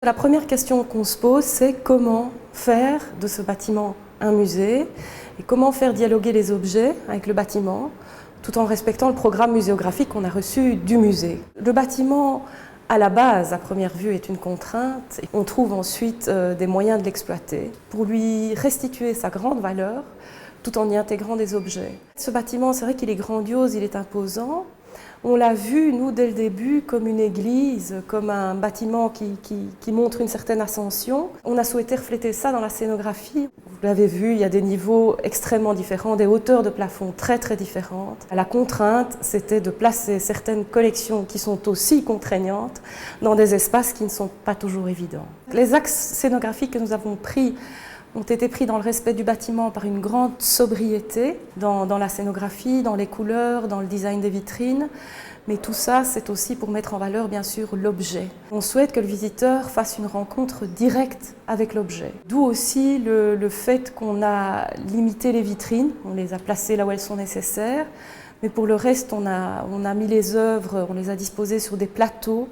La première question qu'on se pose, c'est comment faire de ce bâtiment un musée et comment faire dialoguer les objets avec le bâtiment tout en respectant le programme muséographique qu'on a reçu du musée. Le bâtiment, à la base, à première vue, est une contrainte. On trouve ensuite des moyens de l'exploiter pour lui restituer sa grande valeur tout en y intégrant des objets. Ce bâtiment, c'est vrai qu'il est grandiose, il est imposant. On l'a vu, nous, dès le début, comme une église, comme un bâtiment qui montre une certaine ascension. On a souhaité refléter ça dans la scénographie. Vous l'avez vu, il y a des niveaux extrêmement différents, des hauteurs de plafond très très différentes. La contrainte, c'était de placer certaines collections qui sont aussi contraignantes dans des espaces qui ne sont pas toujours évidents. Les axes scénographiques que nous avons pris ont été pris dans le respect du bâtiment par une grande sobriété dans la scénographie, dans les couleurs, dans le design des vitrines. Mais tout ça, c'est aussi pour mettre en valeur, bien sûr, l'objet. On souhaite que le visiteur fasse une rencontre directe avec l'objet. D'où aussi le fait qu'on a limité les vitrines, on les a placées là où elles sont nécessaires. Mais pour le reste, on a mis les œuvres, on les a disposées sur des plateaux,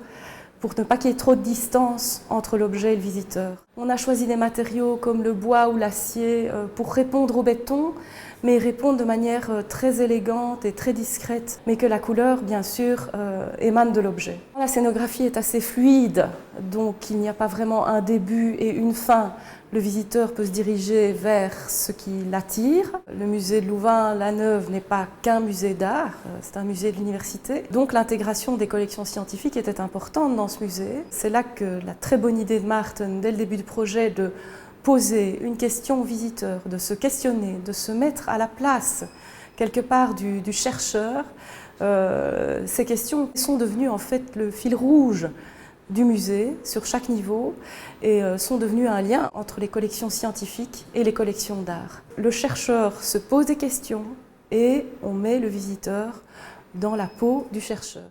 pour ne pas qu'il y ait trop de distance entre l'objet et le visiteur. On a choisi des matériaux comme le bois ou l'acier pour répondre au béton, mais répondre de manière très élégante et très discrète, mais que la couleur, bien sûr, émane de l'objet. La scénographie est assez fluide, donc il n'y a pas vraiment un début et une fin. Le visiteur peut se diriger vers ce qui l'attire. Le musée de Louvain-la-Neuve n'est pas qu'un musée d'art, c'est un musée de l'université. Donc l'intégration des collections scientifiques était importante dans ce musée. C'est là que la très bonne idée de Maarten, dès le début du projet, de poser une question au visiteur, de se questionner, de se mettre à la place quelque part du chercheur, ces questions sont devenues en fait le fil rouge du musée sur chaque niveau et sont devenus un lien entre les collections scientifiques et les collections d'art. Le chercheur se pose des questions et on met le visiteur dans la peau du chercheur.